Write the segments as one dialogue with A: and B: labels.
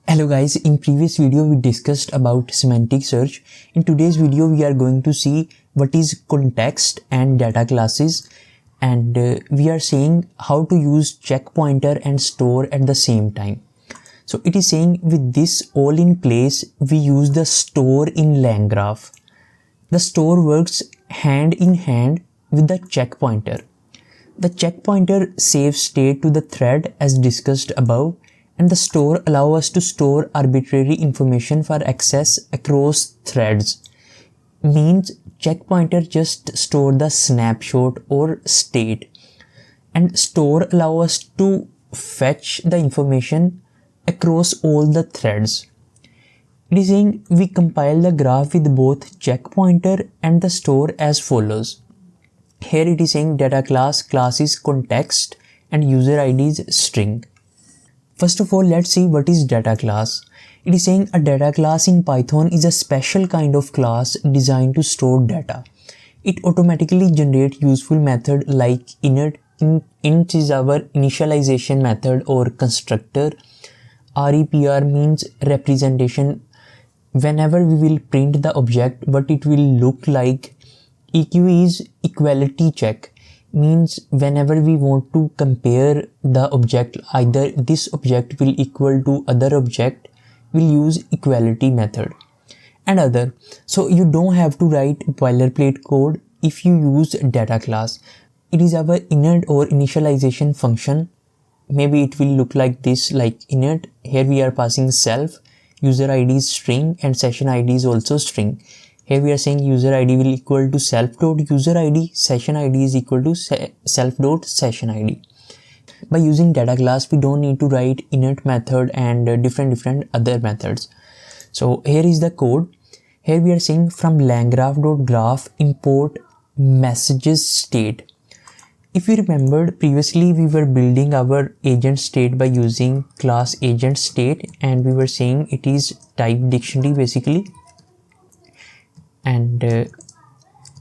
A: Hello guys, in previous video we discussed about semantic search. In today's video we are going to see what is context and data classes, and we are saying how to use check pointer and store at the same time. So it is saying with this all in place, we use the store in LangGraph. The store works hand in hand with the check pointer. The check pointer saves state to the thread as discussed above, and the store allows us to store arbitrary information for access across threads. Means check pointer just store the snapshot or state, and store allows us to fetch the information across all the threads. It is saying we compile the graph with both check pointer and the store as follows. Here it is saying data class is context and user ID is string. First of all, let's see what is data class. It is saying a data class in Python is a special kind of class designed to store data. It automatically generates useful method like init. Int is our initialization method or constructor. REPR means representation. Whenever we will print the object, what it will look like. EQ is equality check. Means whenever we want to compare the object, either this object will equal to other object, we'll use equality method and other. So you don't have to write boilerplate code if you use data class. It is our init or initialization function. Maybe it will look like this, like init. Here we are passing self, user ID is string, and session ID is also string. Here we are saying user ID will equal to self.user ID, session ID is equal to self.session ID. By using data class, we don't need to write init method and different other methods. So here is the code. Here we are saying from langgraph.graph import messages state. If you remembered previously, we were building our agent state by using class agent state, and we were saying it is type dictionary basically. And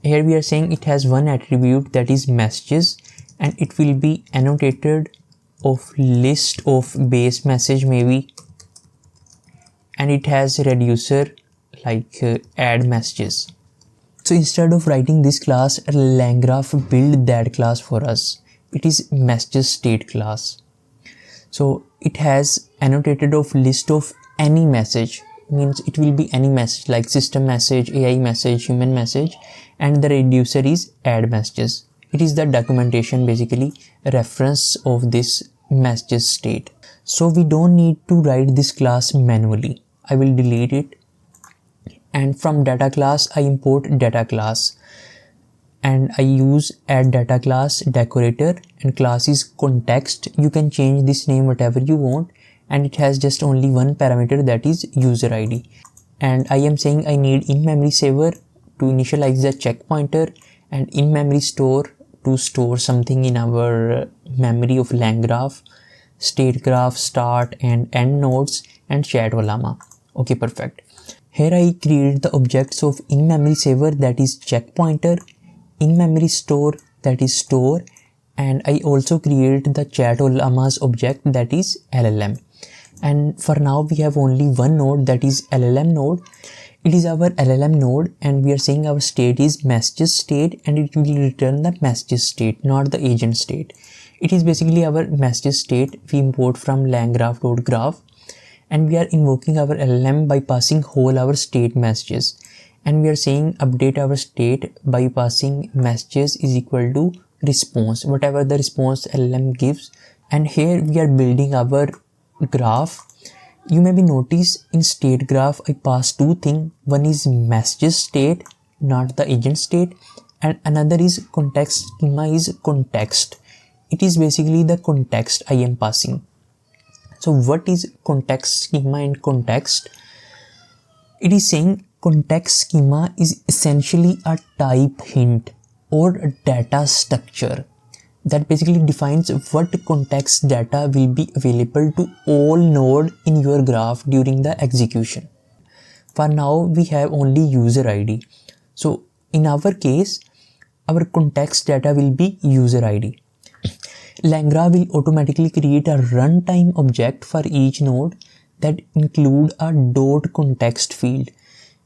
A: here we are saying it has one attribute, that is messages, and it will be annotated of list of base message maybe, and it has reducer like add messages. So instead of writing this class, LangGraph build that class for us. It is messages state class. So it has annotated of list of any message. Means it will be any message like system message, AI message, human message, and the reducer is add messages. It is the documentation basically reference of this messages state. So we don't need to write this class manually. I will delete it, and from data class I import data class, and I use add data class decorator, and class is context. You can change this name whatever you want, and it has just only one parameter, that is user ID. And I am saying I need in-memory saver to initialize the check pointer, and in-memory store to store something in our memory of LangGraph, state graph, start and end nodes, and chat olama. Okay, perfect. Here I create the objects of in-memory saver, that is check pointer, in-memory store, that is store, and I also create the chat olama's object, that is LLM. And for now we have only one node, that is LLM node. It is our LLM node, and we are saying our state is messages state, and it will return the messages state, not the agent state. It is basically our messages state we import from langgraph.graph, and we are invoking our LLM by passing whole our state messages, and we are saying update our state by passing messages is equal to response, whatever the response LLM gives. And here we are building our graph. You maybe notice in state graph I pass two things. One is messages state, not the agent state, and another is context schema is context. It is basically the context I am passing. So what is context schema and context? It is saying context schema is essentially a type hint or a data structure that basically defines what context data will be available to all nodes in your graph during the execution. For now we have only user ID. So in our case, our context data will be user ID. LangGraph will automatically create a runtime object for each node that include a dot context field.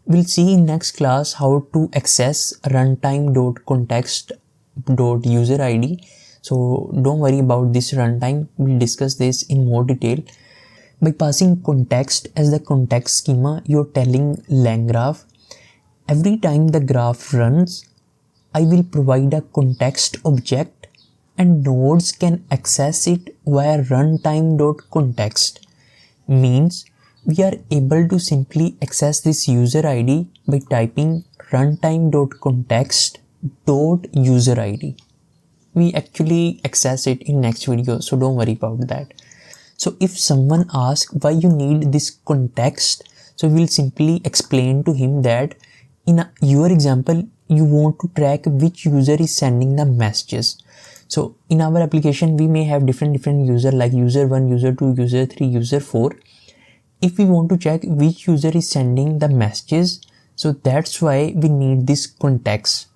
A: We'll see in next class how to access runtime.context.userid. So don't worry about this runtime. We'll discuss this in more detail. By passing context as the context schema, you're telling LangGraph, every time the graph runs, I will provide a context object and nodes can access it via runtime.context. Means we are able to simply access this user ID by typing runtime.context.userid. We actually access it in next video, so don't worry about that. So if someone asks why you need this context, so we'll simply explain to him that in your example, you want to track which user is sending the messages. So in our application, we may have different user like user 1, user 2, user 3, user 4. If we want to check which user is sending the messages, so that's why we need this context.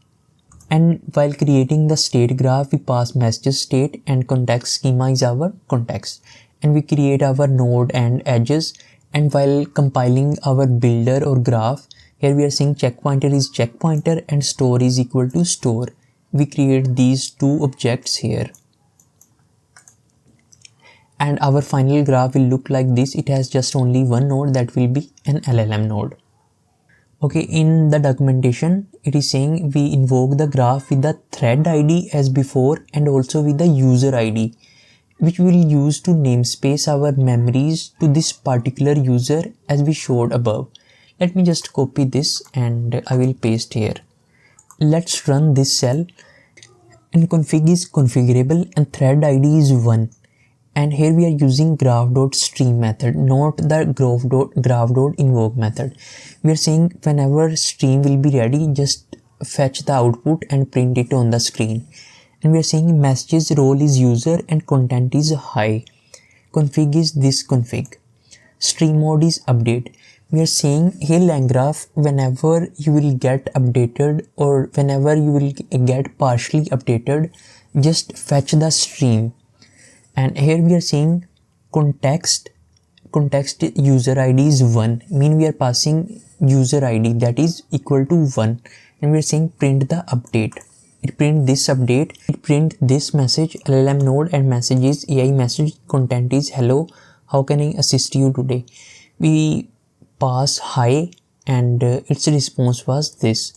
A: And while creating the state graph, we pass messages state and context schema is our context. And we create our node and edges. And while compiling our builder or graph, here we are saying checkpointer is checkpointer and store is equal to store. We create these two objects here. And our final graph will look like this. It has just only one node, that will be an LLM node. Okay, in the documentation, it is saying we invoke the graph with the thread ID as before and also with the user ID, which we will use to namespace our memories to this particular user as we showed above. Let me just copy this and I will paste here. Let's run this cell and config is configurable and thread ID is 1. And here we are using graph.stream method, not the graph.invoke method. We are saying whenever stream will be ready, just fetch the output and print it on the screen. And we are saying messages role is user and content is high. Config is this config. Stream mode is update. We are saying, hey LangGraph, whenever you will get updated or whenever you will get partially updated, just fetch the stream. And here we are saying context user ID is 1, mean we are passing user ID that is equal to 1, and we are saying print the update. It print this update, it print this message LLM node and message is AI message, content is hello, how can I assist you today. We pass hi and its response was this.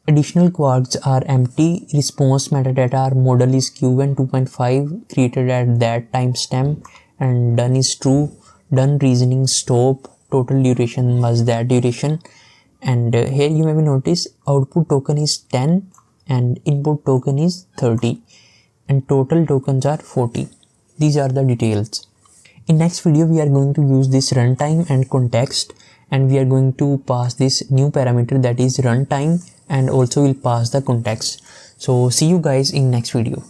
A: Additional quarks are empty, response metadata are model is q1 2.5 created at that timestamp and done is true, done reasoning stop, total duration was that duration. And here you may notice output token is 10 and input token is 30 and total tokens are 40. These are the details. In next video we are going to use this runtime and context, and we are going to pass this new parameter that is runtime and also will pass the context. So see you guys in next video.